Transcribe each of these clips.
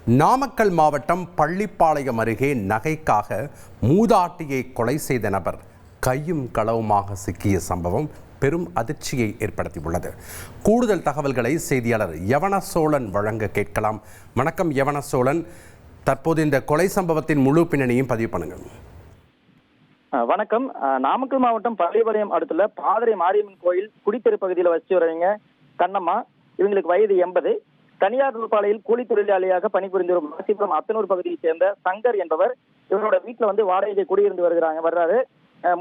நாமக்கல் மாவட்டம் பள்ளிப்பாளையம் அருகே நகைக்காக மூதாட்டியை கொலை செய்த நபர் கையும் களவுமாக சிக்கிய சம்பவம் பெரும் அதிர்ச்சியை ஏற்படுத்தியுள்ளது. கூடுதல் தகவல்களை செய்தியாளர் யவனசோழன் வழங்க கேட்கலாம். வணக்கம் யவனசோழன், தற்போது இந்த கொலை சம்பவத்தின் முழு பின்னணியும் பதிவு பண்ணுங்கள். வணக்கம். நாமக்கல் மாவட்டம் பள்ளிப்பாளையம் அடுத்துள்ள பாதிரை மாரியம்மன் கோயில் குடித்தெரு பகுதியில் வச்சு வரவங்க கண்ணம்மா. இவங்களுக்கு வயது 80. தனியார் தொழிற்சாலையில் கூலி தொழிலாளியாக பணிபுரிந்து வரும் ராசிபுரம் அத்தனூர் பகுதியைச் சேர்ந்த சங்கர் என்பவர் இவரோட வீட்டில் வாடகைக்கு குடியிருந்து வர்றாரு.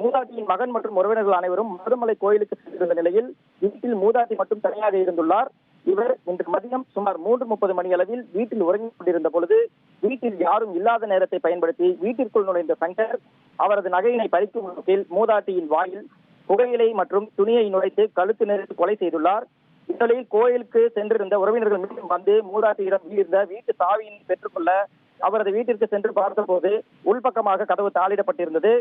மூதாட்டியின் மகன் மற்றும் உறவினர்கள் அனைவரும் மருதமலை கோயிலுக்கு சென்றிருந்த நிலையில் வீட்டில் மூதாட்டி மட்டும் தனியாக இருந்துள்ளார். இவர் இன்று மதியம் சுமார் 3:30 மணி அளவில் வீட்டில் உறங்கிக் கொண்டிருந்த பொழுது வீட்டில் யாரும் இல்லாத நேரத்தை பயன்படுத்தி வீட்டிற்குள் நுழைந்த சங்கர் அவரது நகையினை பறிக்கும் நோக்கில் மூதாட்டியின் வாயில் புகையிலை மற்றும் துணியை நுழைத்து கழுத்து நெரித்து கொலை செய்துள்ளார். இந்நிலையில் கோயிலுக்கு சென்றிருந்த உறவினர்கள் மீண்டும் வந்து மூதாட்டியிடம் இருந்த வீட்டு சாவியினை பெற்றுக்கொள்ள அவரது வீட்டிற்கு சென்று பார்த்தபோது உள்பக்கமாக கதவு தாளிடப்பட்டிருந்தது.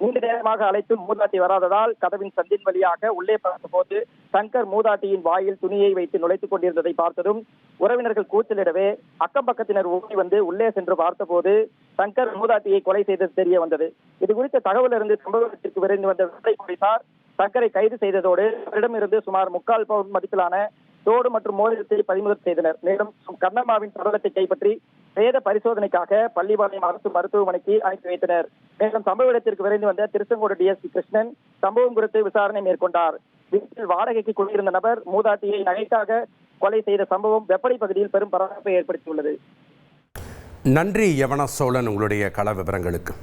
நீண்ட நேரமாக அழைத்து மூதாட்டி வராததால் கதவின் சந்தின் வழியாக உள்ளே பார்த்தபோது சங்கர் மூதாட்டியின் வாயில் துணியை வைத்து நுழைத்துக் கொண்டிருந்ததை பார்த்ததும் உறவினர்கள் கூச்சலிடவே அக்கம் பக்கத்தினர் ஓடி வந்து உள்ளே சென்று பார்த்தபோது சங்கர் மூதாட்டியை கொலை செய்தது தெரிய வந்தது. இது குறித்த தகவல் இருந்து சம்பவ இடத்திற்கு விரைந்து வந்த விடுதலை போலீசார் சங்கரை கைது செய்ததோடு அவரிடமிருந்து சுமார் 3/4 பவுன் மதிப்பிலான தோடு மற்றும் மோதிரத்தை பறிமுதல் செய்தனர். மேலும் கண்ணம்மாவின் சடலத்தை கைப்பற்றி பிரேத பரிசோதனைக்காக பள்ளிப்பாளையம் அரசு மருத்துவமனைக்கு அனுப்பி வைத்தனர். மேலும் சம்பவ இடத்திற்கு விரைந்து வந்த திருச்செங்கோடு டிஎஸ்பி கிருஷ்ணன் சம்பவம் குறித்து விசாரணை மேற்கொண்டார். வீட்டில் வாடகைக்கு குடியிருந்த நபர் மூதாட்டியை நகைக்காக கொலை செய்த சம்பவம் வெப்படை பகுதியில் பெரும் பரபரப்பை ஏற்படுத்தியுள்ளது. நன்றி யவனசோழன், உங்களுடைய கள விவரங்களுக்கு.